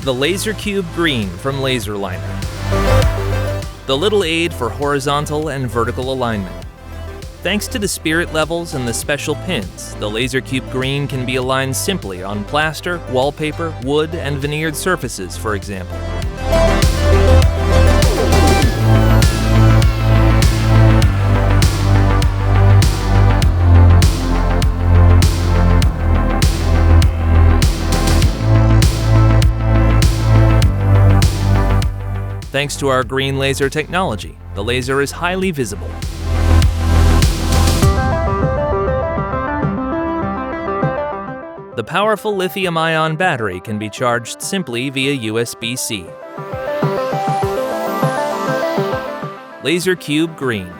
The LaserCube Green from LaserLiner. The little aid for horizontal and vertical alignment. Thanks to the spirit levels and the special pins, the LaserCube Green can be aligned simply on plaster, wallpaper, wood, and veneered surfaces, for example. Thanks to our green laser technology, the laser is highly visible. The powerful lithium-ion battery can be charged simply via USB-C. LaserCube Green.